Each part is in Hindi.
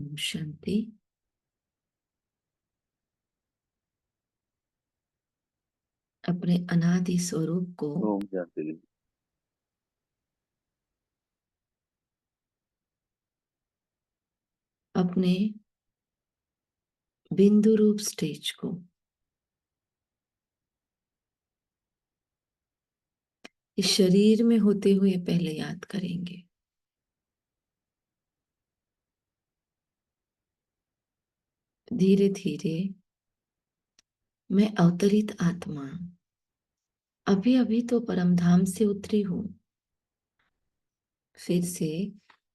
ओम शांति। अपने अनादि स्वरूप को ओम शांति। अपने बिंदु रूप स्टेज को इस शरीर में होते हुए पहले याद करेंगे। धीरे धीरे मैं अवतरित आत्मा अभी अभी तो परमधाम से उतरी हूं, फिर से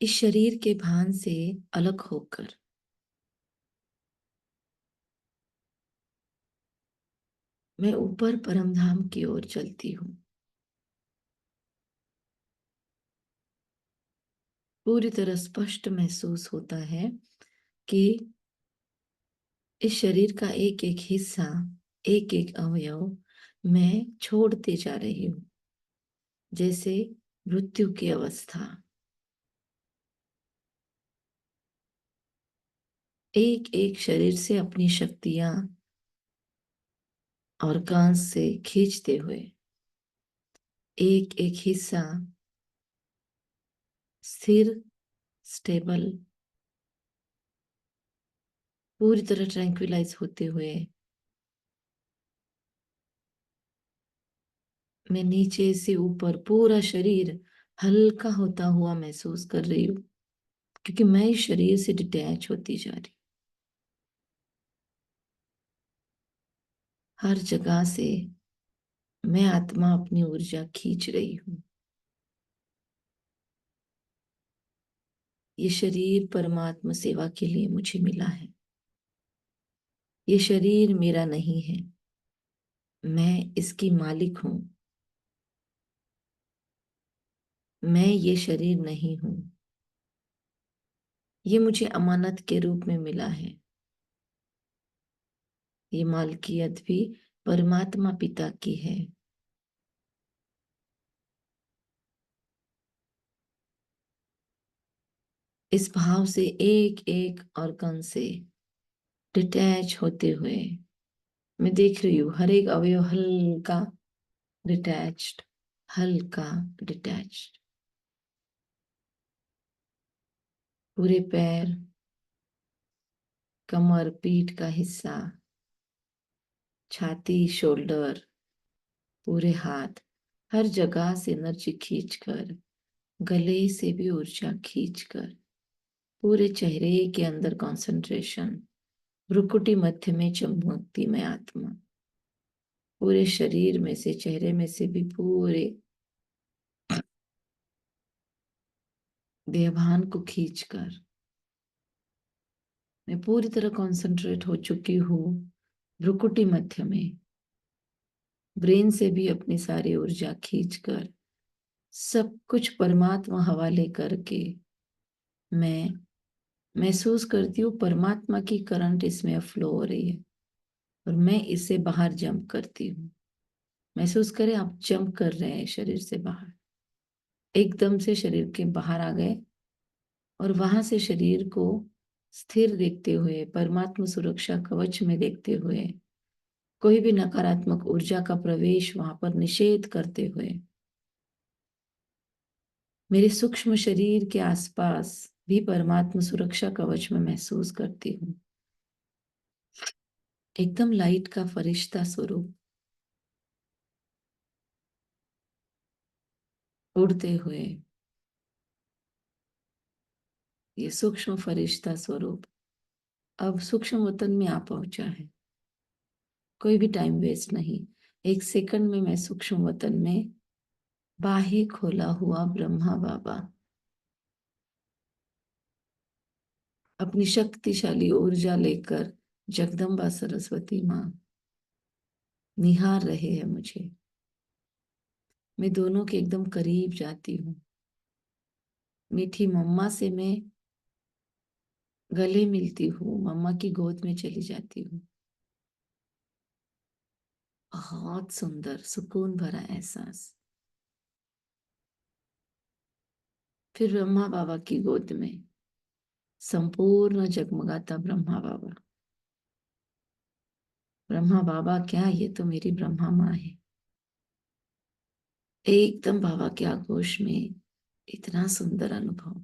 इस शरीर के भान से अलग होकर मैं ऊपर परमधाम की ओर चलती हूं। पूरी तरह स्पष्ट महसूस होता है कि इस शरीर का एक एक हिस्सा, एक एक अवयव मैं छोड़ते जा रही हूं, जैसे मृत्यु की अवस्था। एक एक शरीर से अपनी शक्तियां ऑर्गन्स से खींचते हुए एक एक हिस्सा स्थिर, स्टेबल, पूरी तरह ट्रैंक्विलाइज होते हुए मैं नीचे से ऊपर पूरा शरीर हल्का होता हुआ महसूस कर रही हूँ, क्योंकि मैं इस शरीर से डिटैच होती जा रही। हर जगह से मैं आत्मा अपनी ऊर्जा खींच रही हूँ। ये शरीर परमात्मा सेवा के लिए मुझे मिला है। ये शरीर मेरा नहीं है, मैं इसकी मालिक हूं। मैं ये शरीर नहीं हूं, ये मुझे अमानत के रूप में मिला है। ये मालकियत भी परमात्मा पिता की है। इस भाव से एक एक ऑर्गन से डिटैच होते हुए मैं देख रही हूँ हर एक अवयव हल्का डिटैच्ड, हल्का डिटैच्ड। पूरे पैर, कमर, पीठ का हिस्सा, छाती, शोल्डर, पूरे हाथ, हर जगह से एनर्जी खींचकर, गले से भी ऊर्जा खींचकर पूरे चेहरे के अंदर कंसंट्रेशन, भ्रुकुटी मध्य में चमकती मैं आत्मा, पूरे शरीर में से, चेहरे में से भी पूरे देहभान को खींचकर मैं पूरी तरह कंसंट्रेट हो चुकी हूँ भ्रुकुटी मध्य में। ब्रेन से भी अपनी सारी ऊर्जा खींचकर सब कुछ परमात्मा हवाले करके मैं महसूस करती हूँ परमात्मा की करंट इसमें फ्लो हो रही है और मैं इससे बाहर जंप करती हूँ। महसूस करें आप जंप कर रहे हैं शरीर से बाहर, एकदम से शरीर के बाहर आ गए और वहां से शरीर को स्थिर देखते हुए, परमात्मा सुरक्षा कवच में देखते हुए, कोई भी नकारात्मक ऊर्जा का प्रवेश वहां पर निषेध करते हुए मेरे सूक्ष्म शरीर के आसपास भी परमात्मा सुरक्षा कवच में महसूस करती हूँ। एकदम लाइट का फरिश्ता स्वरूप उड़ते हुए ये सूक्ष्म फरिश्ता स्वरूप अब सूक्ष्म वतन में आ पहुंचा है। कोई भी टाइम वेस्ट नहीं, एक सेकंड में मैं सूक्ष्म वतन में बाहे खोला हुआ ब्रह्मा बाबा अपनी शक्तिशाली ऊर्जा लेकर, जगदम्बा सरस्वती माँ निहार रहे हैं मुझे। मैं दोनों के एकदम करीब जाती हूँ। मीठी मम्मा से मैं गले मिलती हूँ, मम्मा की गोद में चली जाती हूँ। बहुत सुंदर सुकून भरा एहसास। फिर ब्रह्मा बाबा की गोद में संपूर्ण जगमगाता ब्रह्मा बाबा। ब्रह्मा बाबा क्या, ये तो मेरी ब्रह्मा माँ है। एकदम बाबा के आगोश में इतना सुंदर अनुभव।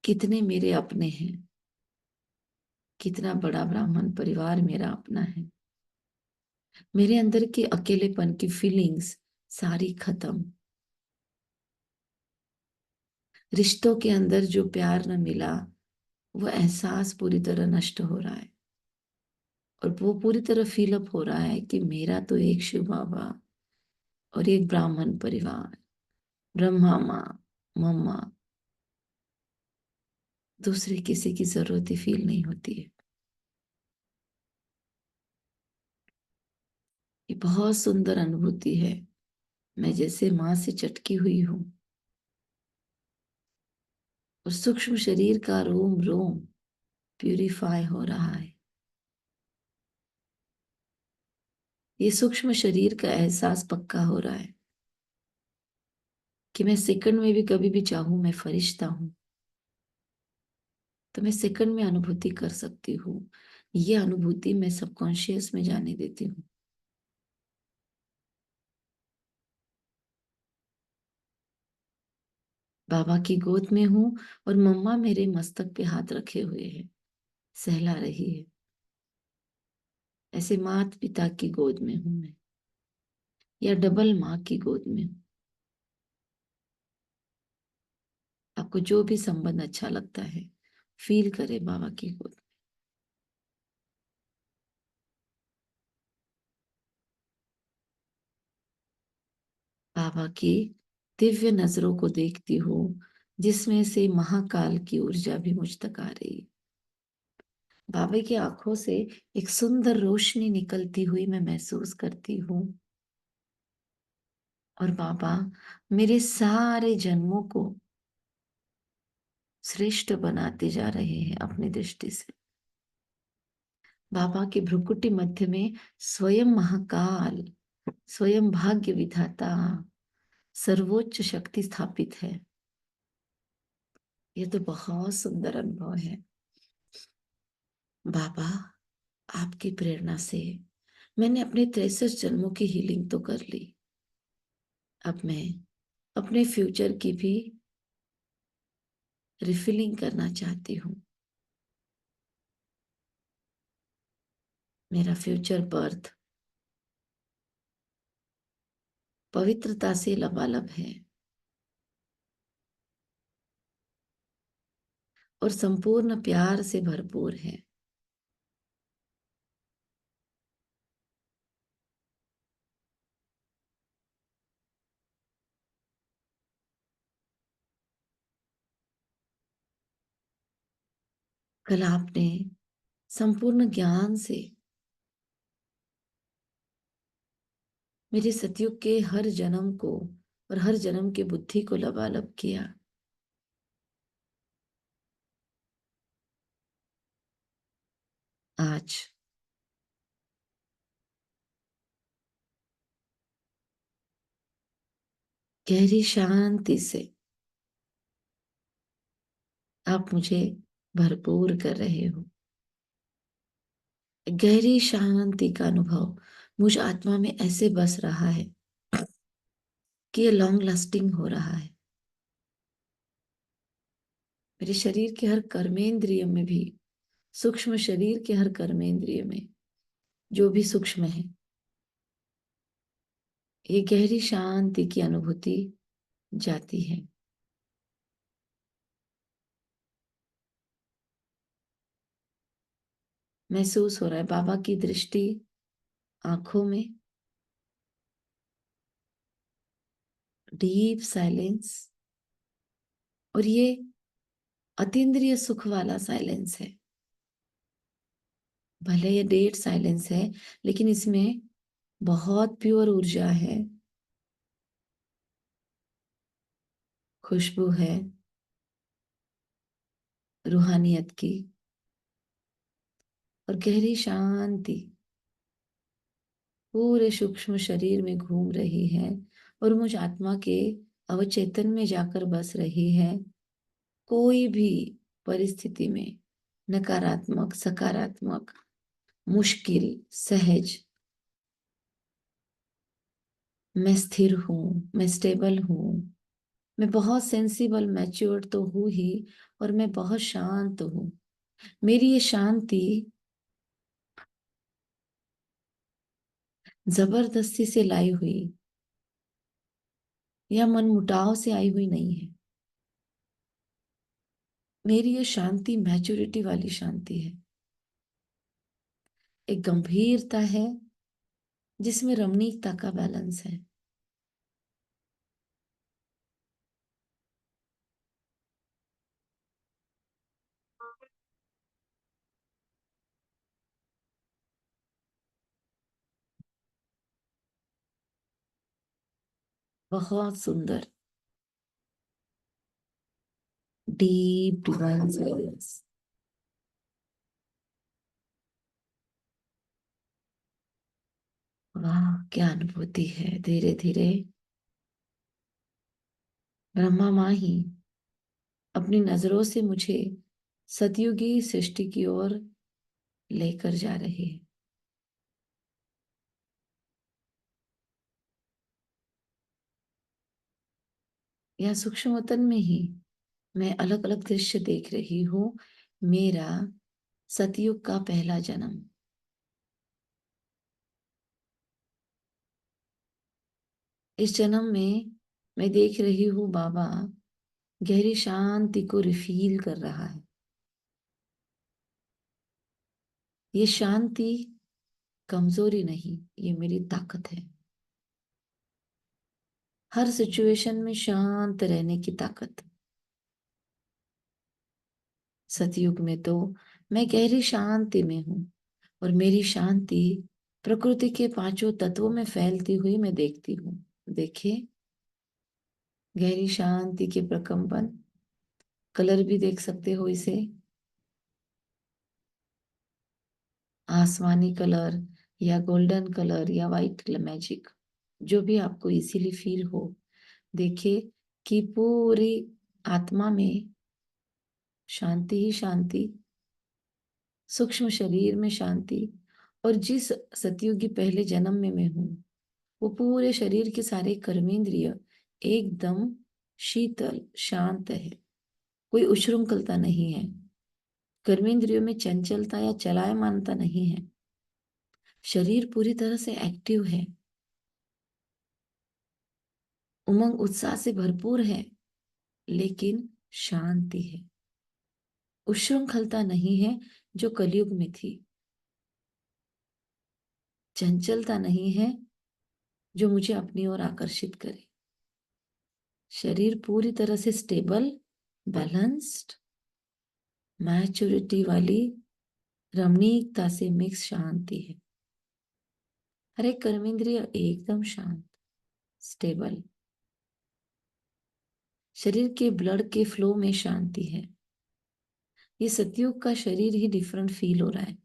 कितने मेरे अपने हैं, कितना बड़ा ब्राह्मण परिवार मेरा अपना है। मेरे अंदर के अकेलेपन की फीलिंग्स सारी खत्म। रिश्तों के अंदर जो प्यार न मिला, वो एहसास पूरी तरह नष्ट हो रहा है। और वो पूरी तरह फील अप हो रहा है कि मेरा तो एक शिव बाबा और एक ब्राह्मण परिवार, ब्रह्मा माँ, मम्मा, दूसरे किसी की जरूरत ही फील नहीं होती है। ये बहुत सुंदर अनुभूति है। मैं जैसे माँ से चटकी हुई हूं और सूक्ष्म शरीर का रोम रोम प्यूरिफाई हो रहा है। ये सूक्ष्म शरीर का एहसास पक्का हो रहा है कि मैं सेकंड में भी कभी भी चाहूं मैं फरिश्ता हूं, तो मैं सेकंड में अनुभूति कर सकती हूँ। ये अनुभूति मैं सबकॉन्शियस में जाने देती हूँ। बाबा की गोद में हूँ और मम्मा मेरे मस्तक पे हाथ रखे हुए हैं, सहला रही है। ऐसे माता पिता की गोद में हूं मैं, या डबल माँ की गोद में हूं। आपको जो भी संबंध अच्छा लगता है, फील करे बाबा की गोद। बाबा की दिव्य नजरों को देखती हूँ, जिसमें से महाकाल की ऊर्जा भी मुझ तक आ रही है। बाबा की आंखों से एक सुंदर रोशनी निकलती हुई मैं महसूस करती हूँ। और बाबा मेरे सारे जन्मों को श्रेष्ठ बनाते जा रहे हैं अपनी दृष्टि से। बाबा के भ्रुकुटी मध्य में स्वयं महाकाल, स्वयं भाग्य विधाता, सर्वोच्च शक्ति स्थापित है। ये तो बहुत सुंदर अनुभव है। बाबा आपकी प्रेरणा से मैंने अपने 63 जन्मों की हीलिंग तो कर ली। अब मैं अपने फ्यूचर की भी रिफिलिंग करना चाहती हूँ। मेरा फ्यूचर बर्थ पवित्रता से लबालब है और संपूर्ण प्यार से भरपूर है। कल आपने संपूर्ण ज्ञान से मेरे सतयुग के हर जन्म को और हर जन्म की बुद्धि को लबालब किया। आज गहरी शांति से आप मुझे भरपूर कर रहे हो। गहरी शांति का अनुभव मुझ आत्मा में ऐसे बस रहा है कि ये लॉन्ग लास्टिंग हो रहा है। मेरे शरीर के हर कर्मेंद्रिय में भी, सूक्ष्म शरीर के हर कर्मेंद्रिय में जो भी सूक्ष्म है, ये गहरी शांति की अनुभूति जाती है। महसूस हो रहा है बाबा की दृष्टि आंखों में, डीप साइलेंस। और ये अतीन्द्रिय सुख वाला साइलेंस है। भले ये डेड साइलेंस है, लेकिन इसमें बहुत प्योर ऊर्जा है, खुशबू है रूहानियत की, और गहरी शांति पूरे सूक्ष्म शरीर में घूम रही है और मुझ आत्मा के अवचेतन में जाकर बस रही है। कोई भी परिस्थिति में, नकारात्मक, सकारात्मक, मुश्किल, सहज, मैं स्थिर हूं, मैं स्टेबल हूं, मैं बहुत सेंसिबल मैच्योर तो हूं ही, और मैं बहुत शांत हूं। मेरी ये शांति जबरदस्ती से लाई हुई या मनमुटाव से आई हुई नहीं है। मेरी ये शांति मैच्योरिटी वाली शांति है, एक गंभीरता है जिसमें रमणीकता का बैलेंस है। बहुत सुंदर, डीप डिवाइन साइलेंस। वाह, क्या अनुभूति है। धीरे धीरे ब्रह्मा माँ ही अपनी नजरों से मुझे सतयुगी सृष्टि की ओर लेकर जा रही है। यह सूक्ष्म वतन में ही मैं अलग अलग दृश्य देख रही हूँ। मेरा सतयुग का पहला जन्म, इस जन्म में मैं देख रही हूँ बाबा गहरी शांति को रिफील कर रहा है। ये शांति कमजोरी नहीं, ये मेरी ताकत है। हर सिचुएशन में शांत रहने की ताकत। सतयुग में तो मैं गहरी शांति में हूँ, और मेरी शांति प्रकृति के पांचों तत्वों में फैलती हुई मैं देखती हूँ। देखिए, गहरी शांति के प्रकंपन, कलर भी देख सकते हो इसे, आसमानी कलर या गोल्डन कलर या वाइट मैजिक, जो भी आपको इजीली फील हो। देखिए कि पूरी आत्मा में शांति ही शांति, सूक्ष्म शरीर में शांति, और जिस सतयुगी पहले जन्म में मैं हूं, वो पूरे शरीर के सारे कर्मेंद्रिय एकदम शीतल शांत है। कोई उच्छृंखलता नहीं है, कर्मेंद्रियों में चंचलता या चलायमानता नहीं है। शरीर पूरी तरह से एक्टिव है, उमंग उत्साह से भरपूर है, लेकिन शांति है। उच्छृंखलता नहीं है जो कलयुग में थी, चंचलता नहीं है जो मुझे अपनी ओर आकर्षित करे। शरीर पूरी तरह से स्टेबल, बैलेंस्ड, मैच्योरिटी वाली रमणीकता से मिक्स शांति है। हर एक कर्मेंद्रिय एकदम शांत, स्टेबल। शरीर के ब्लड के फ्लो में शांति है। ये सतयुग का शरीर ही डिफरेंट फील हो रहा है।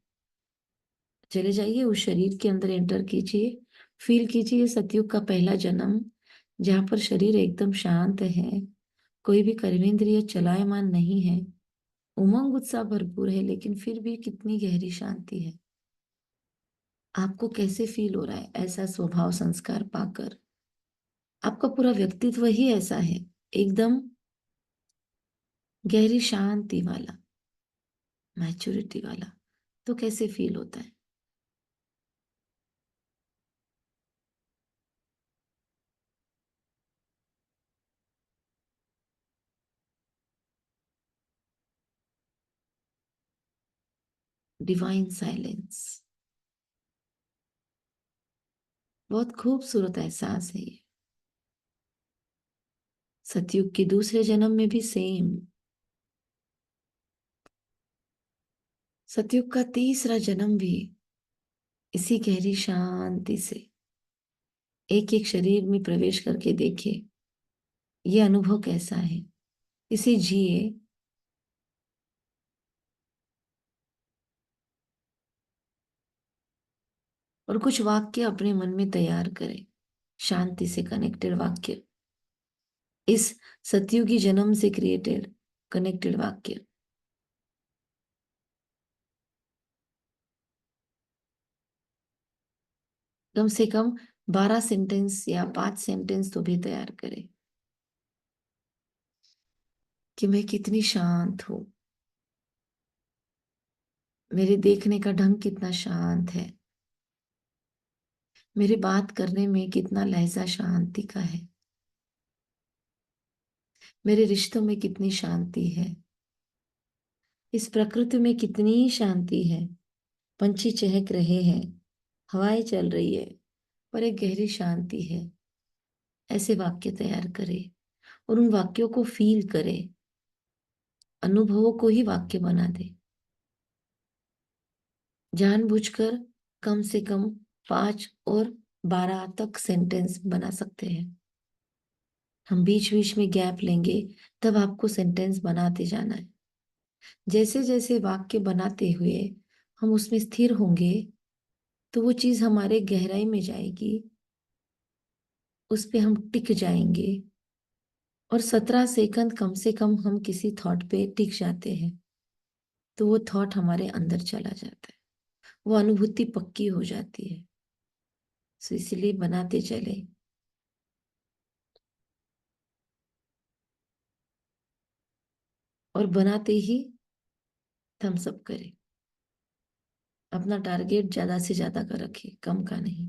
चले जाइए उस शरीर के अंदर, एंटर कीजिए, फील कीजिए ये सतयुग का पहला जन्म, जहां पर शरीर एकदम शांत है, कोई भी कर्मेंद्रिय चलायमान नहीं है, उमंग उत्साह भरपूर है, लेकिन फिर भी कितनी गहरी शांति है। आपको कैसे फील हो रहा है ऐसा स्वभाव संस्कार पाकर? आपका पूरा व्यक्तित्व ही ऐसा है, एकदम गहरी शांति वाला, मैच्योरिटी वाला। तो कैसे फील होता है? डिवाइन साइलेंस, बहुत खूबसूरत एहसास है ये। सतयुग के दूसरे जन्म में भी सेम। सतयुग का तीसरा जन्म भी इसी गहरी शांति से, एक एक शरीर में प्रवेश करके देखे ये अनुभव कैसा है, इसे जिए। और कुछ वाक्य अपने मन में तैयार करें, शांति से कनेक्टेड वाक्य। इस सतयुगी जन्म से क्रिएटेड कनेक्टेड वाक्य। कम से कम 12 सेंटेंस या 5 सेंटेंस तो भी तैयार करें कि मैं कितनी शांत हूं, मेरे देखने का ढंग कितना शांत है, मेरे बात करने में कितना लहजा शांति का है, मेरे रिश्तों में कितनी शांति है, इस प्रकृति में कितनी शांति है। पंछी चहक रहे हैं, हवाएं चल रही है, पर एक गहरी शांति है। ऐसे वाक्य तैयार करें और उन वाक्यों को फील करें, अनुभवों को ही वाक्य बना दे। जानबूझकर कम से कम 5 और 12 तक सेंटेंस बना सकते हैं। हम बीच बीच में गैप लेंगे, तब आपको सेंटेंस बनाते जाना है। जैसे जैसे वाक्य बनाते हुए हम उसमें स्थिर होंगे, तो वो चीज हमारे गहराई में जाएगी, उस पे हम टिक जाएंगे। और 17 सेकंड कम से कम हम किसी थॉट पे टिक जाते हैं, तो वो थॉट हमारे अंदर चला जाता है, वो अनुभूति पक्की हो जाती है। सो इसलिए बनाते चले और बनाते ही थम्स अप करें। अपना टारगेट ज्यादा से ज्यादा का रखें, कम का नहीं।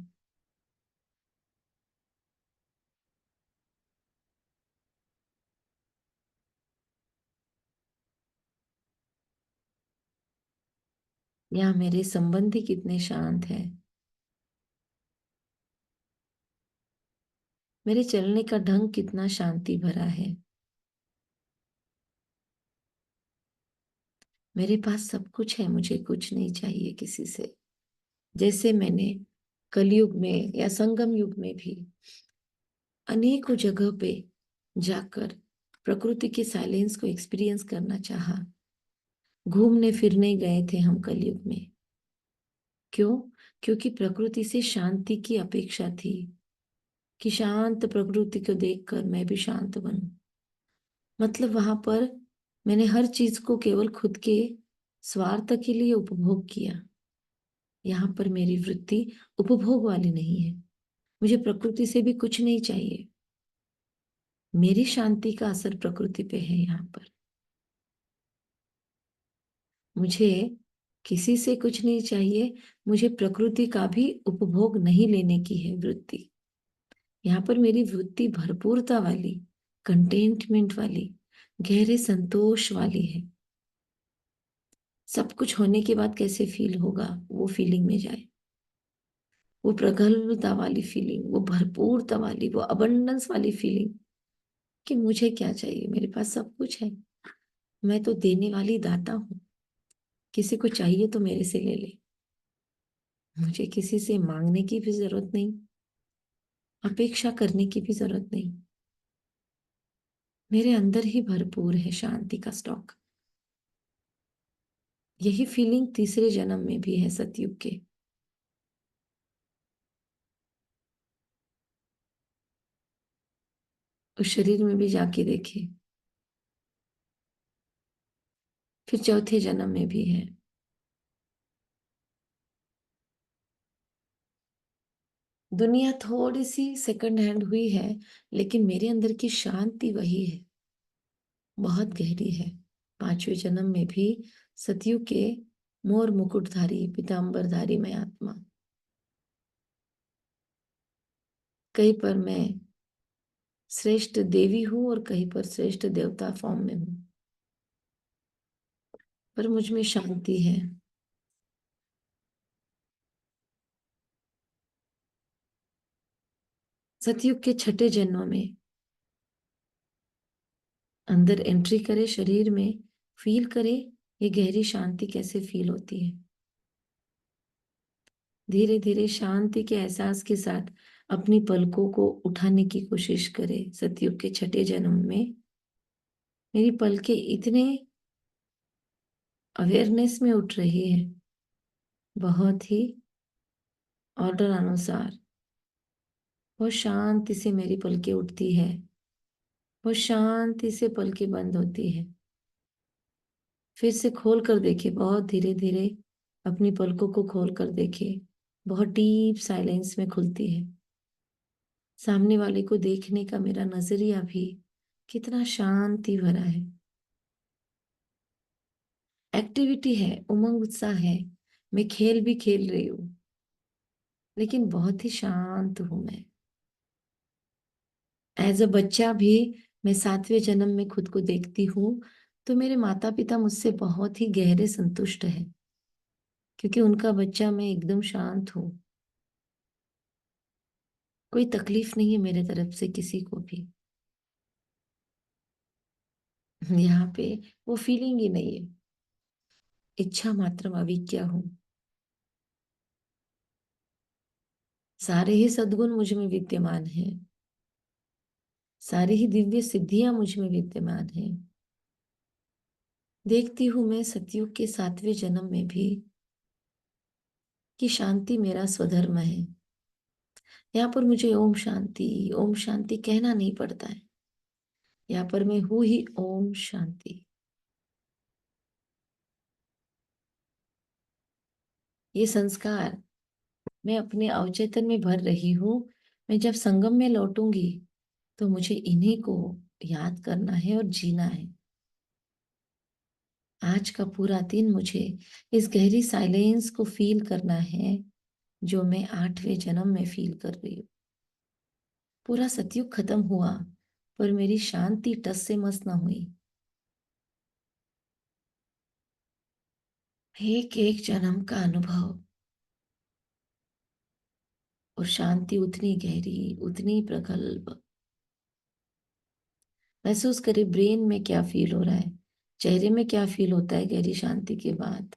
यहाँ मेरे संबंधी कितने शांत हैं, मेरे चलने का ढंग कितना शांति भरा है, मेरे पास सब कुछ है, मुझे कुछ नहीं चाहिए किसी से। जैसे मैंने कलयुग में या संगम युग में भी अनेकों जगह पे जाकर प्रकृति के साइलेंस को एक्सपीरियंस करना चाहा। घूमने फिरने गए थे हम कलयुग में। क्यों? क्योंकि प्रकृति से शांति की अपेक्षा थी कि शांत प्रकृति को देखकर मैं भी शांत बनूं। मतलब वहां पर मैंने हर चीज को केवल खुद के स्वार्थ के लिए उपभोग किया। यहाँ पर मेरी वृत्ति उपभोग वाली नहीं है, मुझे प्रकृति से भी कुछ नहीं चाहिए। मेरी शांति का असर प्रकृति पे है। यहाँ पर मुझे किसी से कुछ नहीं चाहिए, मुझे प्रकृति का भी उपभोग नहीं लेने की है वृत्ति। यहाँ पर मेरी वृत्ति भरपूरता वाली, कंटेंटमेंट वाली, गहरे संतोष वाली है। सब कुछ होने के बाद कैसे फील होगा, वो फीलिंग में जाए, वो प्रगल्भता वाली फीलिंग, वो भरपूरता वाली, वो अबंडेंस वाली फीलिंग कि मुझे क्या चाहिए, मेरे पास सब कुछ है, मैं तो देने वाली दाता हूँ। किसी को चाहिए तो मेरे से ले ले, मुझे किसी से मांगने की भी जरूरत नहीं, अपेक्षा करने की भी जरूरत नहीं। मेरे अंदर ही भरपूर है शांति का स्टॉक। यही फीलिंग तीसरे जन्म में भी है सतयुग के। उस शरीर में भी जाके देखे, फिर चौथे जन्म में भी है। दुनिया थोड़ी सी सेकंड हैंड हुई है, लेकिन मेरे अंदर की शांति वही है, बहुत गहरी है। पांचवें जन्म में भी सतयुग के मोर मुकुटधारी पीतांबरधारी मैं आत्मा। कहीं पर मैं श्रेष्ठ देवी हूं और कहीं पर श्रेष्ठ देवता फॉर्म में हूं, पर मुझ में शांति है। सतयुग के छठे जन्म में अंदर एंट्री करे, शरीर में फील करे ये गहरी शांति कैसे फील होती है। धीरे धीरे शांति के एहसास के साथ अपनी पलकों को उठाने की कोशिश करे। सतयुग के छठे जन्म में मेरी पलकें इतने अवेयरनेस में उठ रही है, बहुत ही ऑर्डर अनुसार बहुत शांति से मेरी पलकें उठती है वो शांति से पलकें बंद होती है, फिर से खोल कर देखे, बहुत धीरे धीरे अपनी पलकों को खोल कर देखे, बहुत डीप साइलेंस में खुलती है। सामने वाले को देखने का मेरा नजरिया भी कितना शांति भरा है। एक्टिविटी है, उमंग उत्साह है, मैं खेल भी खेल रही हूँ, लेकिन बहुत ही शांत हूं मैं। एज अ बच्चा भी मैं 7वें जन्म में खुद को देखती हूँ, तो मेरे माता पिता मुझसे बहुत ही गहरे संतुष्ट है, क्योंकि उनका बच्चा मैं एकदम शांत हूँ। कोई तकलीफ नहीं है मेरे तरफ से किसी को भी। यहाँ पे वो फीलिंग ही नहीं है, इच्छा मात्र अविज्ञा हूँ। सारे ही सद्गुण मुझ में विद्यमान हैं, सारी ही दिव्य सिद्धियां मुझ में विद्यमान हैं। देखती हूं मैं सतयुग के 7वें जन्म में भी कि शांति मेरा स्वधर्म है। यहाँ पर मुझे ओम शांति कहना नहीं पड़ता है, यहाँ पर मैं हूं ही ओम शांति। ये संस्कार मैं अपने अवचेतन में भर रही हूँ। मैं जब संगम में लौटूंगी तो मुझे इन्हीं को याद करना है और जीना है। आज का पूरा दिन मुझे इस गहरी साइलेंस को फील करना है, जो मैं 8वें जन्म में फील कर रही हूँ। पूरा सतयुग खत्म हुआ, पर मेरी शांति टस से मस न हुई। एक एक जन्म का अनुभव, और शांति उतनी गहरी, उतनी प्रगल्भ। महसूस करे ब्रेन में क्या फील हो रहा है, चेहरे में क्या फील होता है गहरी शांति के बाद।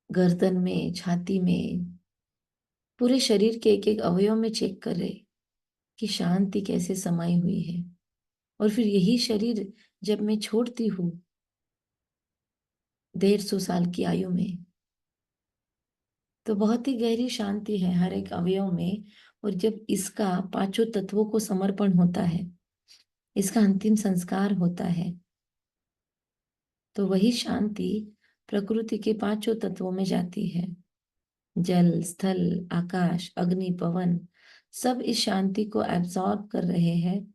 गर्दन में, छाती में, पूरे शरीर के एक एक अवयव में चेक करे कि शांति कैसे समाई हुई है। और फिर यही शरीर जब मैं छोड़ती हूँ 150 साल की आयु में, तो बहुत ही गहरी शांति है हर एक अवयव में। और जब इसका 5 तत्वों को समर्पण होता है, इसका अंतिम संस्कार होता है, तो वही शांति प्रकृति के 5 तत्वों में जाती है। जल, स्थल, आकाश, अग्नि, पवन, सब इस शांति को एब्जॉर्ब कर रहे हैं।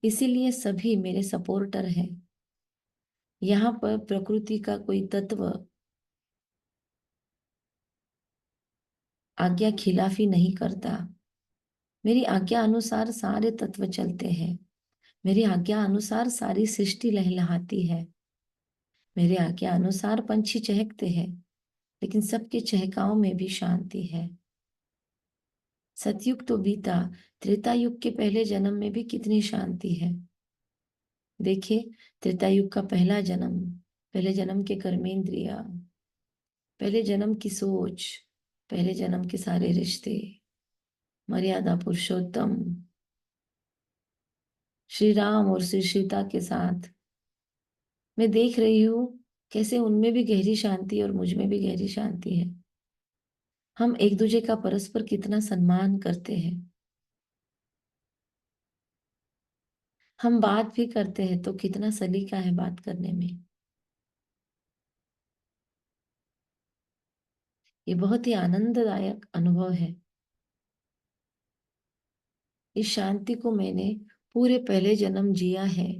इसीलिए सभी मेरे सपोर्टर हैं। यहाँ पर प्रकृति का कोई तत्व आज्ञा खिलाफी नहीं करता। मेरी आज्ञा अनुसार सारे तत्व चलते हैं, मेरी आज्ञा अनुसार सारी सृष्टि लहलहाती है, मेरे आज्ञा अनुसार पंछी चहकते हैं, लेकिन सबके चहकाओं में भी शांति है। सतयुग तो बीता, त्रेता युग के पहले जन्म में भी कितनी शांति है। देखिए, त्रेता युग का पहला जन्म, पहले जन्म के कर्मेंद्रिया, पहले जन्म की सोच, पहले जन्म के सारे रिश्ते, मर्यादा पुरुषोत्तम श्री राम और श्री सीता के साथ मैं देख रही हूँ कैसे उनमें भी गहरी शांति और मुझ में भी गहरी शांति है। हम एक दूसरे का परस्पर कितना सम्मान करते हैं। हम बात भी करते हैं तो कितना सलीका है बात करने में। ये बहुत ही आनंददायक अनुभव है। इस शांति को मैंने पूरे पहले जन्म जिया है,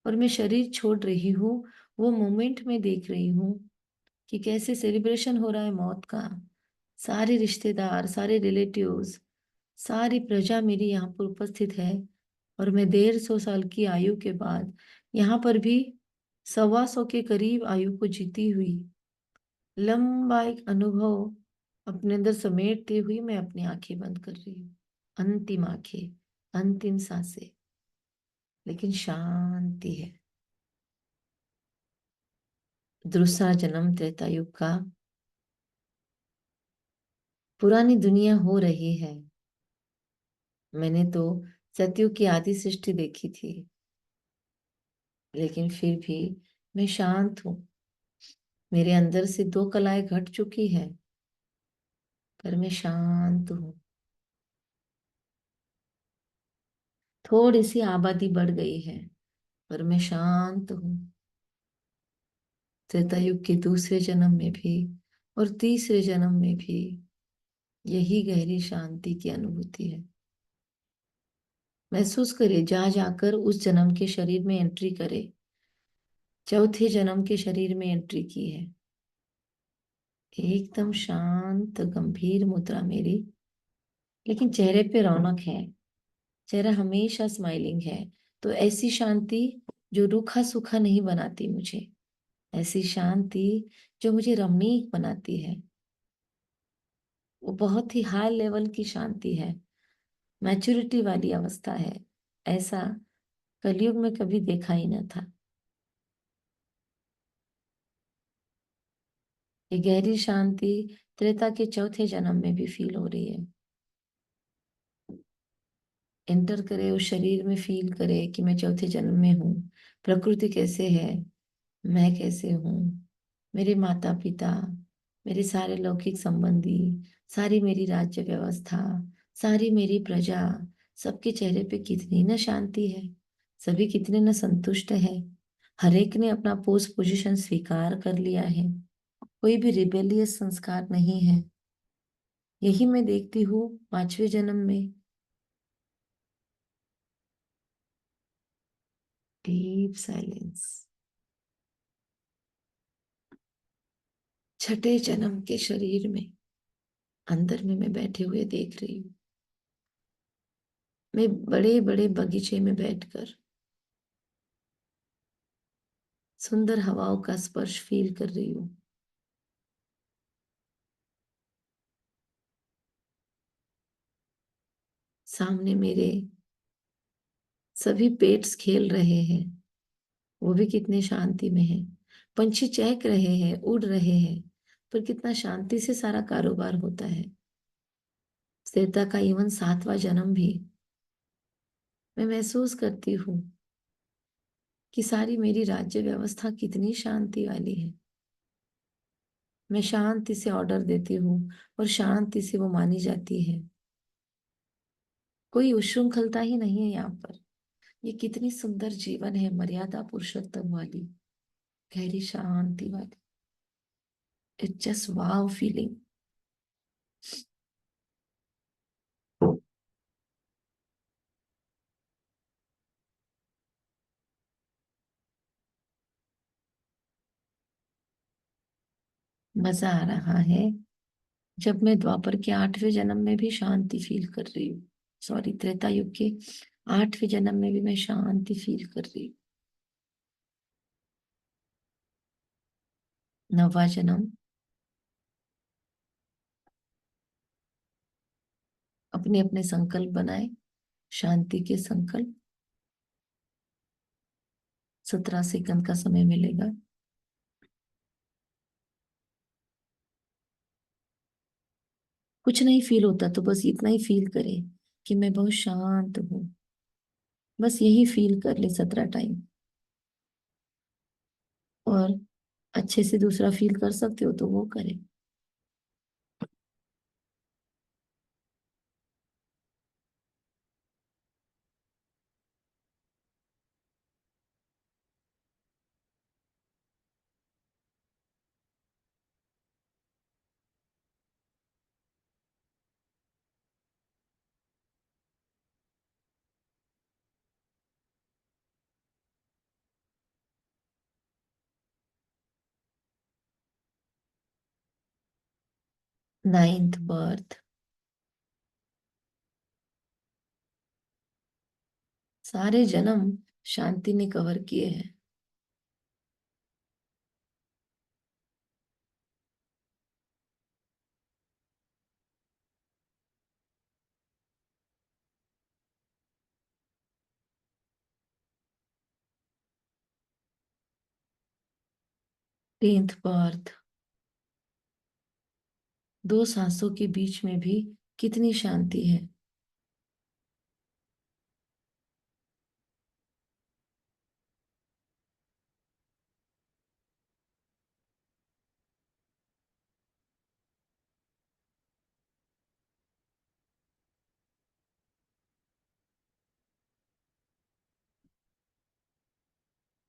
और मैं शरीर छोड़ रही हूँ, वो मोमेंट में देख रही हूँ कि कैसे सेलिब्रेशन हो रहा है मौत का। सारे रिश्तेदार, सारे रिलेटिव्स, सारी प्रजा मेरी यहाँ पर उपस्थित है, और मैं 150 साल की आयु के बाद यहाँ पर भी 125 के करीब आयु को जीती हुई लंबा एक अनुभव अपने अंदर समेटते हुए मैं अपनी आंखें बंद कर रही हूँ। अंतिम आंखें, अंतिम सांसें, लेकिन शांति है। दूसरा जन्म त्रेता युग का, पुरानी दुनिया हो रही है। मैंने तो सतयुग की आदि सृष्टि देखी थी, लेकिन फिर भी मैं शांत हूँ। मेरे अंदर से 2 कलाएं घट चुकी है, पर मैं शांत हूँ। थोड़ी सी आबादी बढ़ गई है, पर मैं शांत हूँ। त्रेता युग के दूसरे जन्म में भी और तीसरे जन्म में भी यही गहरी शांति की अनुभूति है। महसूस करे, जा जाकर उस जन्म के शरीर में एंट्री करे। चौथे जन्म के शरीर में एंट्री की है। एकदम शांत गंभीर मुद्रा मेरी, लेकिन चेहरे पे रौनक है। चेहरा हमेशा स्माइलिंग है। तो ऐसी शांति जो रूखा सूखा नहीं बनाती मुझे, ऐसी शांति जो मुझे रमणीक बनाती है। वो बहुत ही हाई लेवल की शांति है, मैच्योरिटी वाली अवस्था है। ऐसा कलयुग में कभी देखा ही न था। ये गहरी शांति त्रेता के चौथे जन्म में भी फील हो रही है। एंटर करे उस शरीर में, फील करे कि मैं चौथे जन्म में हूँ। प्रकृति कैसे है, मैं कैसे हूँ, मेरे माता पिता, मेरे सारे लौकिक संबंधी, सारी मेरी राज्य व्यवस्था, सारी मेरी प्रजा, सबके चेहरे पे कितनी न शांति है। सभी कितने न संतुष्ट है। हर एक ने अपना पोस्ट पोजीशन स्वीकार कर लिया है। कोई भी रिबेलियस संस्कार नहीं है। यही मैं देखती हूँ पांचवें जन्म में। Deep silence. छठे जन्म के शरीर में अंदर में मैं बैठे हुए देख रही हूँ। मैं बड़े बड़े बगीचे में बैठकर सुंदर हवाओं का स्पर्श फील कर रही हूँ। सामने मेरे सभी पेट्स खेल रहे हैं, वो भी कितने शांति में है। पंछी चहक रहे हैं, उड़ रहे हैं, पर कितना शांति से सारा कारोबार होता है। सीता का इवन सातवां जन्म भी मैं महसूस करती हूँ कि सारी मेरी राज्य व्यवस्था कितनी शांति वाली है। मैं शांति से ऑर्डर देती हूँ और शांति से वो मानी जाती है। कोई उच्छृंखलता ही नहीं है यहाँ पर। ये कितनी सुंदर जीवन है, मर्यादा पुरुषोत्तम वाली, गहरी शांति वाली। It's just wow feeling. मजा आ रहा है। जब मैं द्वापर के आठवें जन्म में भी शांति फील कर रही हूँ, सॉरी त्रेता युग के आठवें जन्म में भी मैं शांति फील कर रही हूँ। नवा जन्म, अपने अपने संकल्प बनाए, शांति के संकल्प। 17 सेकंड का समय मिलेगा। कुछ नहीं फील होता तो बस इतना ही फील करे कि मैं बहुत शांत हूँ। बस यही फील कर ले 17 टाइम। और अच्छे से दूसरा फील कर सकते हो तो वो करे। 9th birth. सारे जन्म शांति ने कवर किए हैं। 10th birth. 2 सांसों के बीच में भी कितनी शांति है।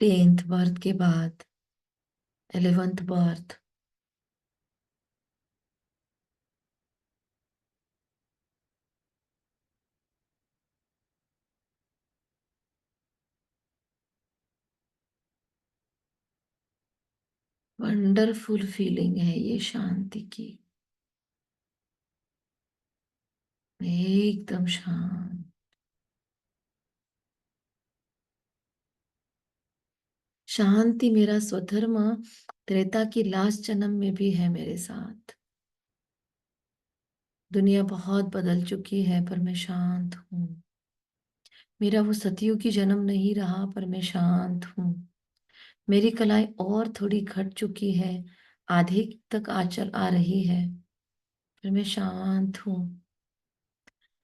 10th बर्थ के बाद 11th बर्थ, वंडरफुल फीलिंग है ये शांति की, एकदम शांत। शांति मेरा स्वधर्म त्रेता की लास्ट जन्म में भी है मेरे साथ। दुनिया बहुत बदल चुकी है पर मैं शांत हूँ। मेरा वो सतयुगी जन्म नहीं रहा पर मैं शांत हूँ। मेरी कलाई और थोड़ी घट चुकी है, आधे तक आचल आ रही है, पर मैं शांत हूँ।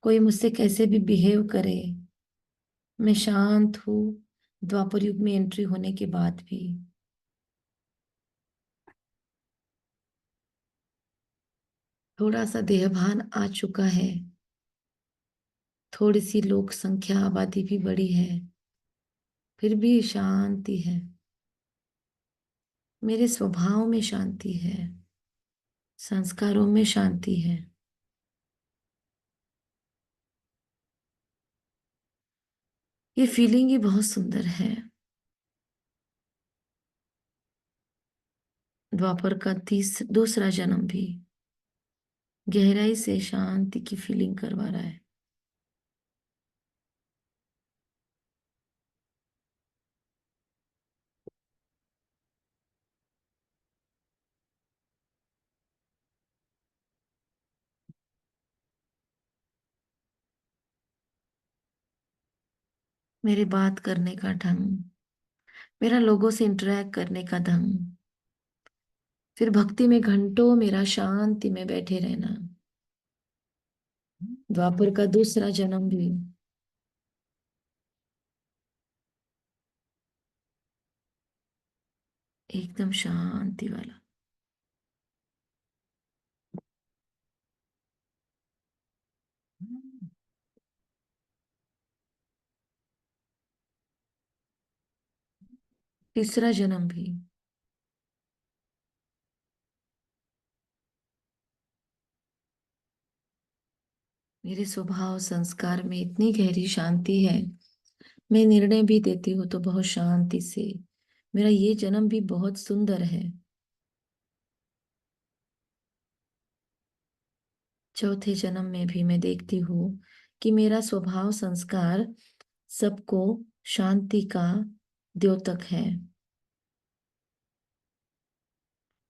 कोई मुझसे कैसे भी बिहेव करे, मैं शांत हूँ। द्वापर युग में एंट्री होने के बाद भी थोड़ा सा देहभान आ चुका है, थोड़ी सी लोक संख्या आबादी भी बढ़ी है, फिर भी शांति है। मेरे स्वभाव में शांति है, संस्कारों में शांति है। ये फीलिंग ही बहुत सुंदर है। द्वापर का दूसरा जन्म भी गहराई से शांति की फीलिंग करवा रहा है। मेरे बात करने का ढंग, मेरा लोगों से इंटरेक्ट करने का ढंग, फिर भक्ति में घंटों मेरा शांति में बैठे रहना। द्वापर का दूसरा जन्म भी एकदम शांति वाला। तीसरा जन्म भी मेरे स्वभाव संस्कार में इतनी गहरी शांति है। मैं निर्णय भी देती हूँ तो बहुत शांति से। मेरा ये जन्म भी बहुत सुंदर है। चौथे जन्म में भी मैं देखती हूँ कि मेरा स्वभाव संस्कार सबको शांति का द्योतक है।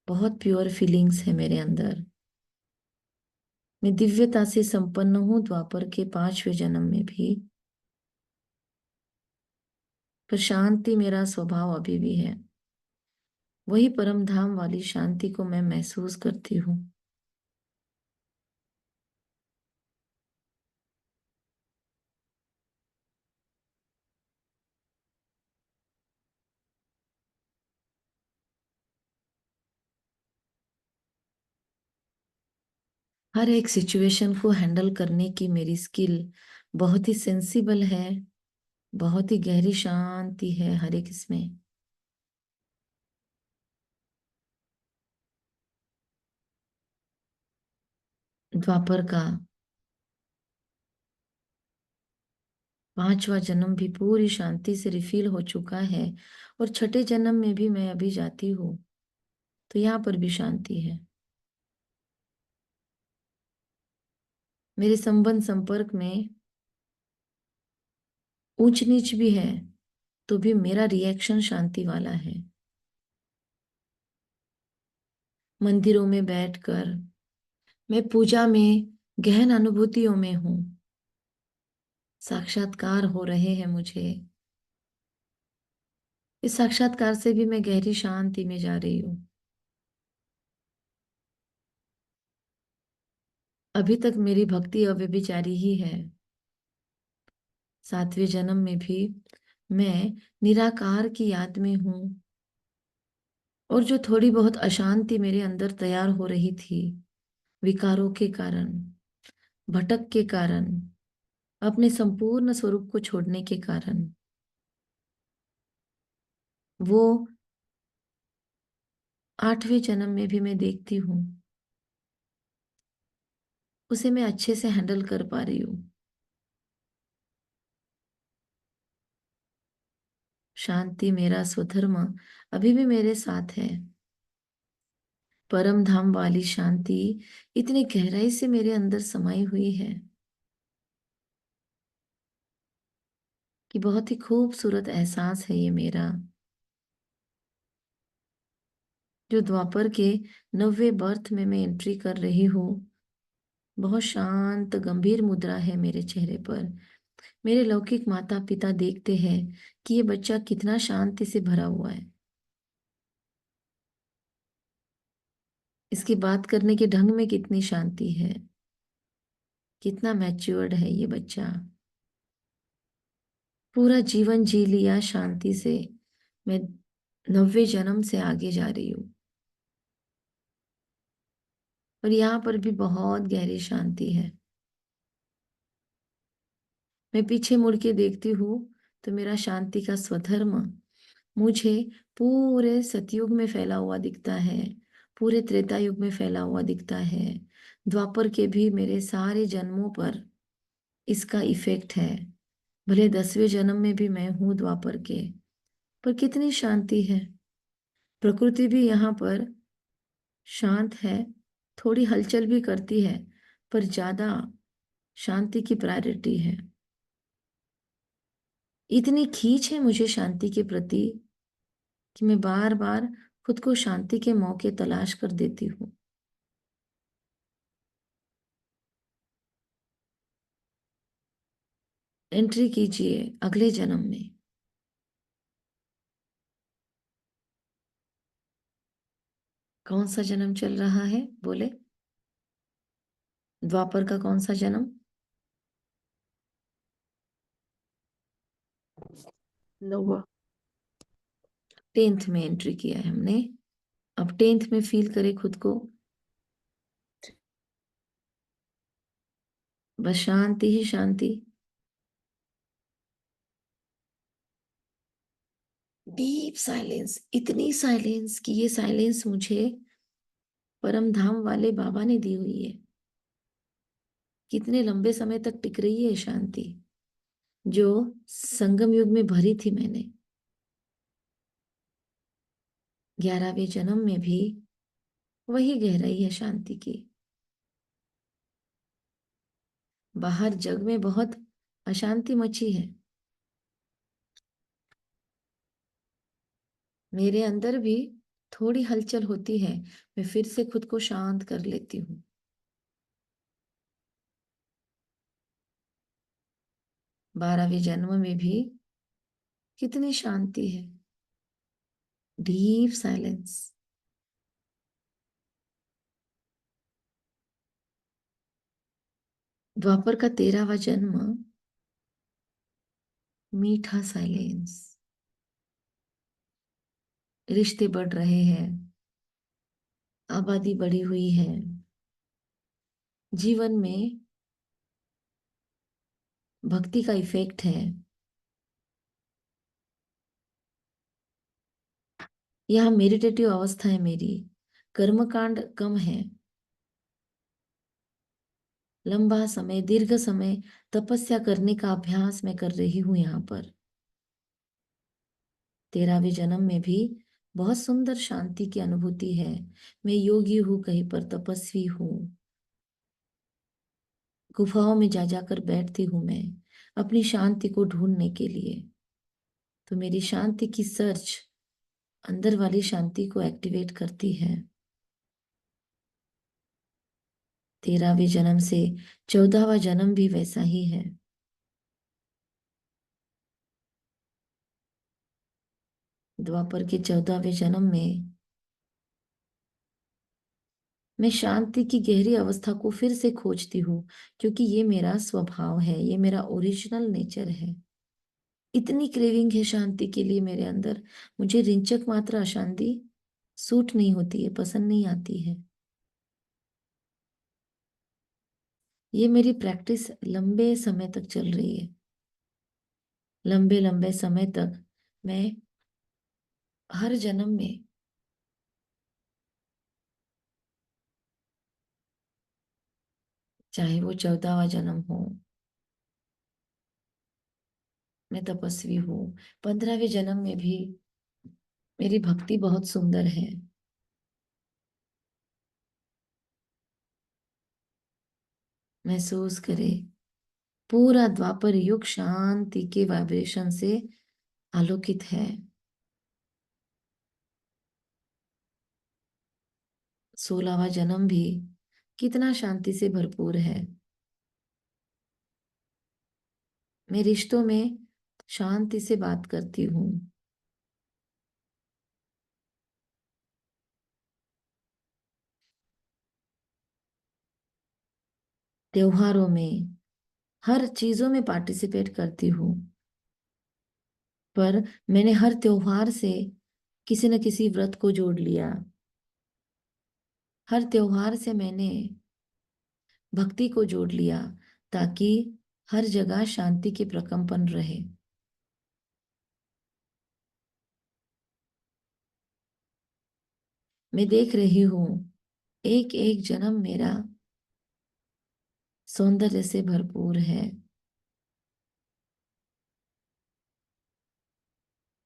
बहुत प्योर फीलिंग्स है मेरे अंदर। मैं दिव्यता से संपन्न हूँ द्वापर के 5वें जन्म में भी, पर शांति मेरा स्वभाव अभी भी है। वही परम धाम वाली शांति को मैं महसूस करती हूँ। हर एक सिचुएशन को हैंडल करने की मेरी स्किल बहुत ही सेंसिबल है, बहुत ही गहरी शांति है हर एक इसमें। द्वापर का 5वां जन्म भी पूरी शांति से रिफिल हो चुका है, और छठे जन्म में भी मैं अभी जाती हूँ तो यहाँ पर भी शांति है। मेरे संबंध संपर्क में ऊंच नीच भी है तो भी मेरा रिएक्शन शांति वाला है। मंदिरों में बैठकर मैं पूजा में गहन अनुभूतियों में हूँ। साक्षात्कार हो रहे हैं मुझे। इस साक्षात्कार से भी मैं गहरी शांति में जा रही हूँ। अभी तक मेरी भक्ति अव्यभिचारी ही है। 7वें जन्म में भी मैं निराकार की याद में हूँ, और जो थोड़ी बहुत अशांति मेरे अंदर तैयार हो रही थी विकारों के कारण, भटक के कारण, अपने संपूर्ण स्वरूप को छोड़ने के कारण, वो 8वें जन्म में भी मैं देखती हूँ, उसे मैं अच्छे से हैंडल कर पा रही हूँ। शांति मेरा स्वधर्म अभी भी मेरे साथ है। परम धाम वाली शांति इतनी गहराई से मेरे अंदर समाई हुई है कि बहुत ही खूबसूरत एहसास है ये मेरा, जो द्वापर के 9वें बर्थ में मैं एंट्री कर रही हूँ। बहुत शांत गंभीर मुद्रा है मेरे चेहरे पर। मेरे लौकिक माता पिता देखते हैं कि ये बच्चा कितना शांति से भरा हुआ है, इसकी बात करने के ढंग में कितनी शांति है, कितना मैच्योर्ड है ये बच्चा। पूरा जीवन जी लिया शांति से, मैं 9वें जन्म से आगे जा रही हूँ। और यहाँ पर भी बहुत गहरी शांति है। मैं पीछे मुड़ के देखती हूँ तो मेरा शांति का स्वधर्म मुझे पूरे सतयुग में फैला हुआ दिखता है, पूरे त्रेता युग में फैला हुआ दिखता है। द्वापर के भी मेरे सारे जन्मों पर इसका इफेक्ट है। भले 10वें जन्म में भी मैं हूँ द्वापर के, पर कितनी शांति है। प्रकृति भी यहाँ पर शांत है, थोड़ी हलचल भी करती है, पर ज्यादा शांति की प्रायोरिटी है। इतनी खींच है मुझे शांति के प्रति कि मैं बार बार खुद को शांति के मौके तलाश कर देती हूँ। एंट्री कीजिए अगले जन्म में। कौन सा जन्म चल रहा है बोले? द्वापर का कौन सा जन्म? नौवा। 10th में एंट्री किया है हमने। अब 10th में फील करे खुद को, बस शांति ही शांति। डीप साइलेंस, इतनी साइलेंस कि ये साइलेंस मुझे परम धाम वाले बाबा ने दी हुई है। कितने लंबे समय तक टिक रही है शांति, जो संगम युग में भरी थी मैंने। 11वें जन्म में भी वही गहराई है शांति की। बाहर जग में बहुत अशांति मची है, मेरे अंदर भी थोड़ी हलचल होती है, मैं फिर से खुद को शांत कर लेती हूँ। 12वें जन्म में भी कितनी शांति है, डीप साइलेंस। द्वापर का 13वां जन्म, मीठा साइलेंस। रिश्ते बढ़ रहे हैं, आबादी बढ़ी हुई है, जीवन में भक्ति का इफेक्ट है। यहाँ मेडिटेटिव अवस्था है मेरी, कर्मकांड कम है। लंबा समय, दीर्घ समय तपस्या करने का अभ्यास मैं कर रही हूँ यहाँ पर। 13वें जन्म में भी बहुत सुंदर शांति की अनुभूति है। मैं योगी हूँ, कहीं पर तपस्वी हूँ, गुफाओं में जा जाकर बैठती हूँ मैं अपनी शांति को ढूंढने के लिए। तो मेरी शांति की सर्च अंदर वाली शांति को एक्टिवेट करती है। 13वें जन्म से 14वां जन्म भी वैसा ही है। द्वापर के 14वें जन्म में मैं शांति की गहरी अवस्था को फिर से खोजती हूँ, क्योंकि ये मेरा स्वभाव है, ये मेरा ओरिजिनल नेचर है। इतनी क्रेविंग है शांति के लिए मेरे अंदर, मुझे रिंचक मात्र अशांति सूट नहीं होती है, पसंद नहीं आती है। ये मेरी प्रैक्टिस लंबे समय तक चल रही है। लंबे लंबे समय तक मैं हर जन्म में, चाहे वो 14वां जन्म हो, मैं तपस्वी हूँ, 15वें जन्म में भी मेरी भक्ति बहुत सुंदर है। महसूस करे पूरा द्वापर युग शांति के वाइब्रेशन से आलोकित है। 16वां जन्म भी कितना शांति से भरपूर है। मैं रिश्तों में शांति से बात करती हूँ। त्योहारों में, हर चीजों में पार्टिसिपेट करती हूँ। पर मैंने हर त्योहार से किसी न किसी व्रत को जोड़ लिया। हर त्योहार से मैंने भक्ति को जोड़ लिया, ताकि हर जगह शांति के प्रकंपन रहे। मैं देख रही हूँ एक एक जन्म मेरा सौंदर्य से भरपूर है।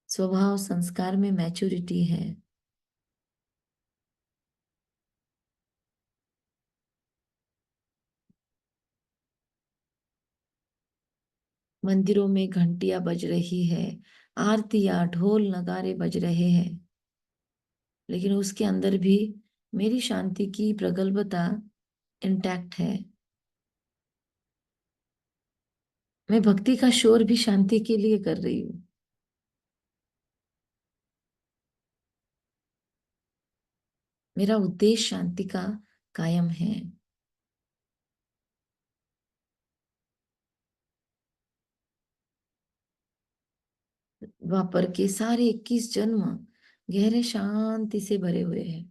स्वभाव संस्कार में मैच्योरिटी है। मंदिरों में घंटियां बज रही है, आरतियां ढोल नगारे बज रहे हैं, लेकिन उसके अंदर भी मेरी शांति की प्रगल्भता इंटैक्ट है। मैं भक्ति का शोर भी शांति के लिए कर रही हूँ। मेरा उद्देश्य शांति का कायम है। द्वापर के सारे 21 जन्म गहरे शांति से भरे हुए हैं।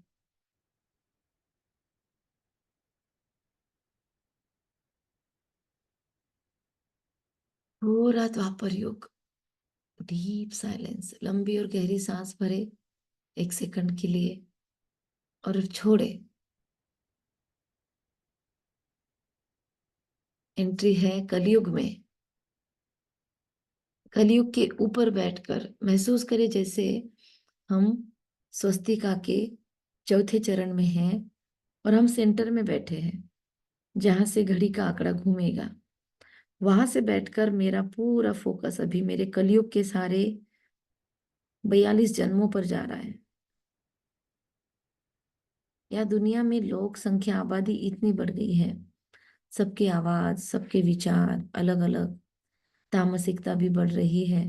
पूरा द्वापर युग डीप साइलेंस, लंबी और गहरी सांस भरे 1 सेकंड के लिए और छोड़े। एंट्री है कलयुग में। कलयुग के ऊपर बैठकर महसूस करे जैसे हम स्वस्तिका के चौथे चरण में हैं और हम सेंटर में बैठे हैं, जहां से घड़ी का आंकड़ा घूमेगा। वहां से बैठकर मेरा पूरा फोकस अभी मेरे कलयुग के सारे 42 जन्मों पर जा रहा है। या दुनिया में लोक संख्या आबादी इतनी बढ़ गई है, सबकी आवाज, सबके विचार अलग अलग, तामसिकता भी बढ़ रही है,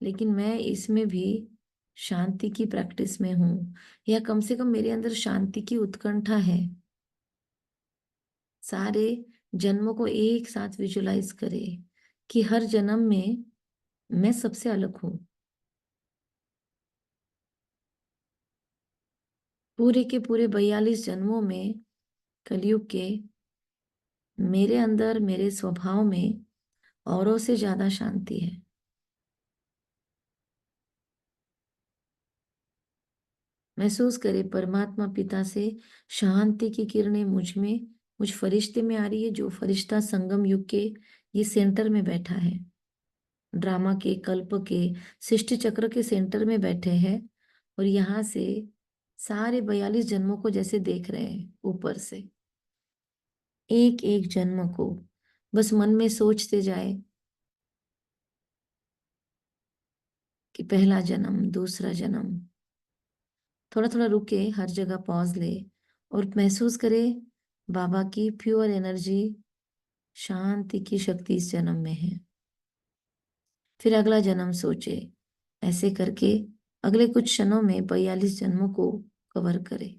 लेकिन मैं इसमें भी शांति की प्रैक्टिस में हूँ, या कम से कम मेरे अंदर शांति की उत्कंठा है। सारे जन्मों को एक साथ विजुलाइज करे कि हर जन्म में मैं सबसे अलग हूँ। पूरे के पूरे 42 जन्मों में कलयुग के मेरे अंदर, मेरे स्वभाव में औरों से ज्यादा शांति है। महसूस करे परमात्मा पिता से शांति की किरणें मुझ फरिश्ते में आ रही है, जो फरिश्ता संगम युग के ये सेंटर में बैठा है, ड्रामा के कल्प के सृष्टि चक्र के सेंटर में बैठे हैं, और यहाँ से सारे 42 जन्मों को जैसे देख रहे हैं ऊपर से, एक एक जन्म को बस मन में सोचते जाए कि पहला जन्म, दूसरा जन्म। थोड़ा थोड़ा रुके, हर जगह पॉज ले और महसूस करे बाबा की प्योर एनर्जी, शांति की शक्ति इस जन्म में है। फिर अगला जन्म सोचे। ऐसे करके अगले कुछ क्षणों में 42 जन्मों को कवर करे।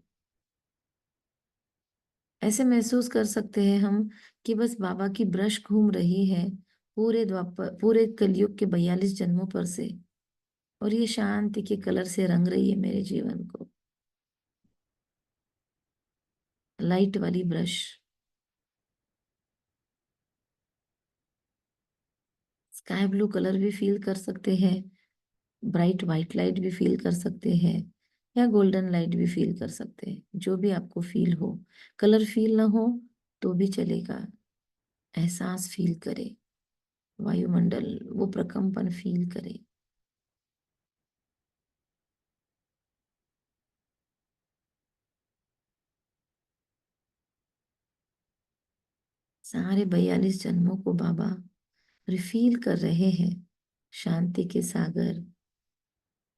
ऐसे महसूस कर सकते हैं हम कि बस बाबा की ब्रश घूम रही है पूरे द्वापर, पूरे कलयुग के 42 जन्मों पर से, और ये शांति के कलर से रंग रही है मेरे जीवन को। लाइट वाली ब्रश, स्काई ब्लू कलर भी फील कर सकते हैं। ब्राइट वाइट लाइट भी फील कर सकते हैं या गोल्डन लाइट भी फील कर सकते हैं, जो भी आपको फील हो। कलर फील ना हो तो भी चलेगा, एहसास फील करे, वायुमंडल वो प्रकंपन फील करे। सारे 42 जन्मों को बाबा रिफील कर रहे हैं, शांति के सागर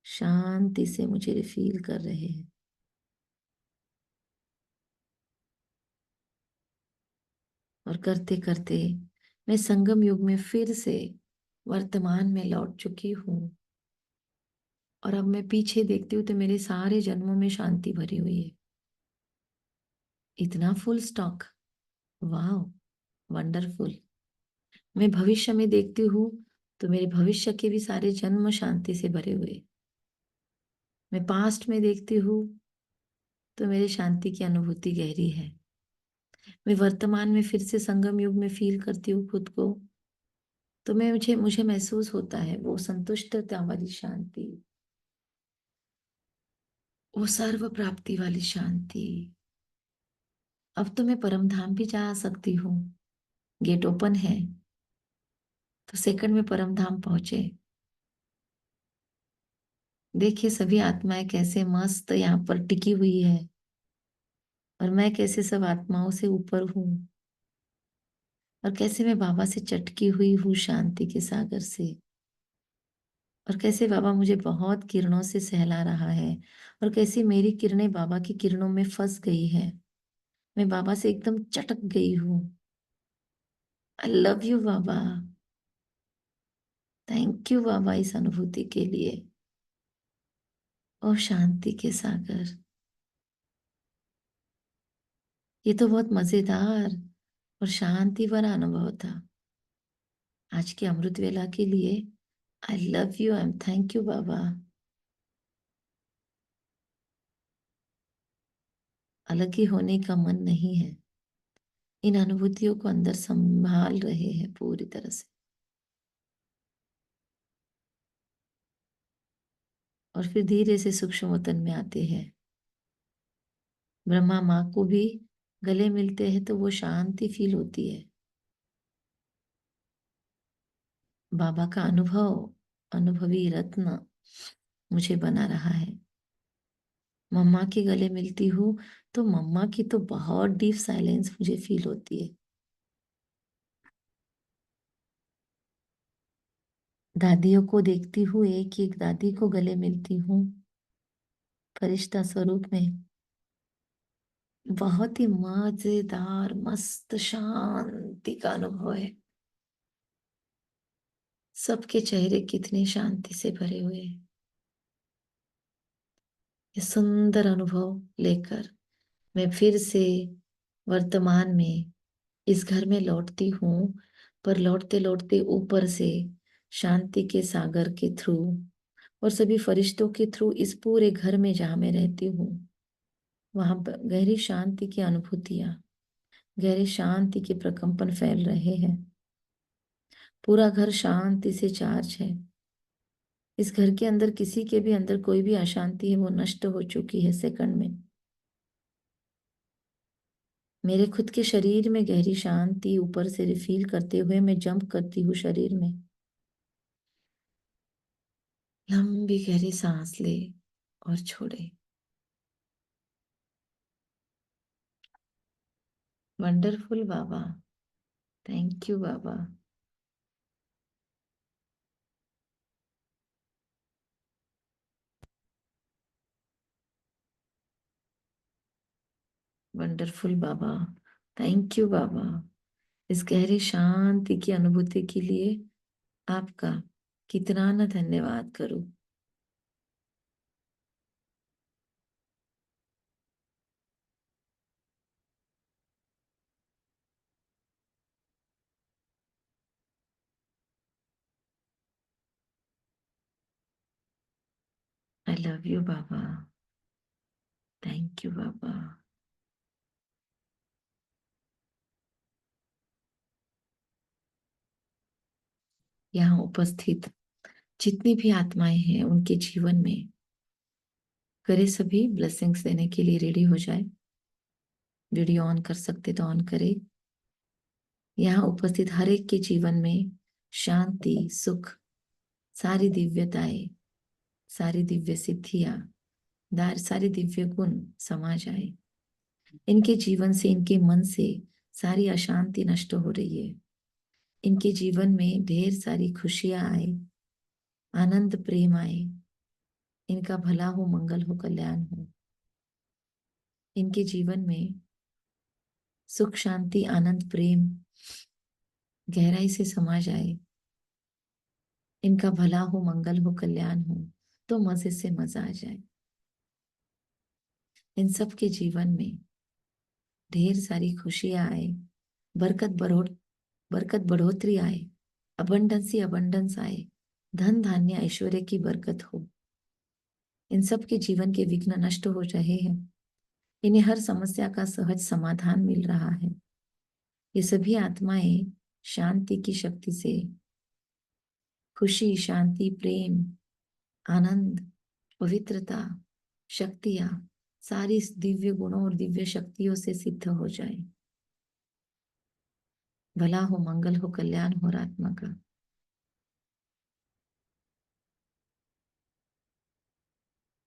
शांति से मुझे रिफील कर रहे हैं। और करते करते मैं संगम युग में फिर से वर्तमान में लौट चुकी हूँ। और अब मैं पीछे देखती हूँ तो मेरे सारे जन्मों में शांति भरी हुई है। इतना फुल स्टॉक, वाह, वंडरफुल। मैं भविष्य में देखती हूँ तो मेरे भविष्य के भी सारे जन्म शांति से भरे हुए। मैं पास्ट में देखती हूँ तो मेरी शांति की अनुभूति गहरी है। मैं वर्तमान में फिर से संगम युग में फील करती हूँ खुद को, तो मैं मुझे मुझे महसूस होता है वो संतुष्टता वाली शांति, वो सर्व प्राप्ति वाली शांति। अब तो मैं परम धाम भी जा सकती हूँ, गेट ओपन है, तो सेकंड में परम धाम पहुंचे। देखिए सभी आत्माएं कैसे मस्त यहाँ पर टिकी हुई है, और मैं कैसे सब आत्माओं से ऊपर हूँ, और कैसे मैं बाबा से चटकी हुई हूँ शांति के सागर से, और कैसे बाबा मुझे बहुत किरणों से सहला रहा है, और कैसी मेरी किरणें बाबा की किरणों में फंस गई है। मैं बाबा से एकदम चटक गई हूँ। I love you Baba, thank you Baba इस अनुभूति के लिए। और शांति के सागर, ये तो बहुत मजेदार और शांति भरा अनुभव था आज की अमृत वेला के लिए। I love you, I am thank you Baba. अलग ही होने का मन नहीं है, इन अनुभूतियों को अंदर संभाल रहे हैं पूरी तरह से। और फिर धीरे से सूक्ष्म वतन में आते हैं। ब्रह्मा माँ को भी गले मिलते हैं तो वो शांति फील होती है। बाबा का अनुभव, अनुभवी रत्न मुझे बना रहा है। मम्मा के गले मिलती हूँ तो मम्मा की तो बहुत डीप साइलेंस मुझे फील होती है। दादियों को देखती हूँ, एक एक दादी को गले मिलती हूँ फरिश्ता स्वरूप में। बहुत ही मजेदार मस्त शांति का अनुभव है। सबके चेहरे कितनी शांति से भरे हुए हैं। ये सुंदर अनुभव लेकर मैं फिर से वर्तमान में इस घर में लौटती हूँ, पर लौटते लौटते ऊपर से शांति के सागर के थ्रू और सभी फरिश्तों के थ्रू इस पूरे घर में जहाँ मैं रहती हूँ, वहां पर गहरी शांति की अनुभूतियां, गहरी शांति के प्रकंपन फैल रहे हैं। पूरा घर शांति से चार्ज है। इस घर के अंदर किसी के भी अंदर कोई भी अशांति है वो नष्ट हो चुकी है सेकंड में। मेरे खुद के शरीर में गहरी शांति ऊपर से रिफील करते हुए मैं जंप करती हूँ शरीर में। लंबी गहरी सांस ले और छोड़े। Wonderful Baba, thank you Baba. Wonderful Baba, thank you Baba. इस गहरी शांति की अनुभूति के लिए आपका कितना न धन्यवाद करूं। I love you Baba, thank you Baba. यहाँ उपस्थित जितनी भी आत्माएं हैं उनके जीवन में करे, सभी ब्लेसिंग्स देने के लिए रेडी हो जाए। वीडियो ऑन कर सकते तो ऑन करे। यहाँ उपस्थित हर एक के जीवन में शांति, सुख, सारी दिव्यताएं, सारी दिव्य सिद्धियां, सारी दिव्य गुण समा जाए। इनके जीवन से, इनके मन से सारी अशांति नष्ट हो रही है। इनके जीवन में ढेर सारी खुशियां आए, आनंद, प्रेम आए। इनका भला हो, मंगल हो, कल्याण हो। इनके जीवन में सुख, शांति, आनंद, प्रेम गहराई से समा जाए। इनका भला हो, मंगल हो, कल्याण हो, तो मजे से मजा आ जाए। इन सब के जीवन में ढेर सारी खुशियां आए, बरकत बढ़ोतरी आए, अबंडेंस ही अबंडेंस आए, धन धान्य ऐश्वर्य की बरकत हो। इन सब के जीवन के विघ्न नष्ट हो रहे हैं। इन्हें हर समस्या का सहज समाधान मिल रहा है। ये सभी आत्माएं शांति की शक्ति से खुशी, शांति, प्रेम, आनंद, पवित्रता, शक्तियां, सारी दिव्य गुणों और दिव्य शक्तियों से सिद्ध हो जाए। भला हो, मंगल हो, कल्याण हो आत्मा का।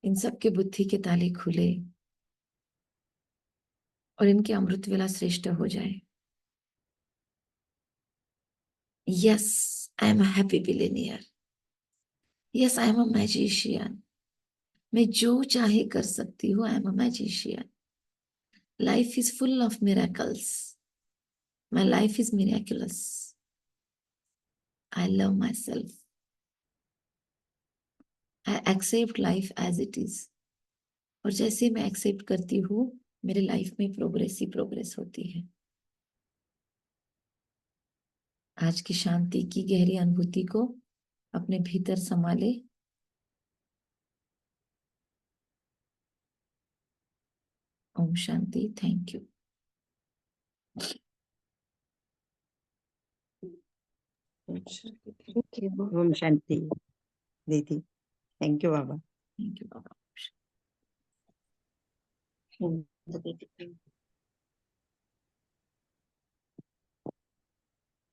इन सब के बुद्धि के ताले खुले और इनके अमृत वेला श्रेष्ठ हो जाए। Yes, I am a happy billionaire. Yes, I am a magician. मैं जो चाहे कर सकती हूँ। I am a magician. Life is full of miracles. My life is miraculous. I love myself. I accept life as it is. और जैसे मैं एक्सेप्ट करती हूँ, मेरे लाइफ में प्रोग्रेस ही प्रोग्रेस होती है। आज की शांति की गहरी अनुभूति को अपने भीतर संभाले। ओम शांति। Thank you. Thank you. ओम शांति दीदी। Thank you Baba. Thank you Baba. Hmm,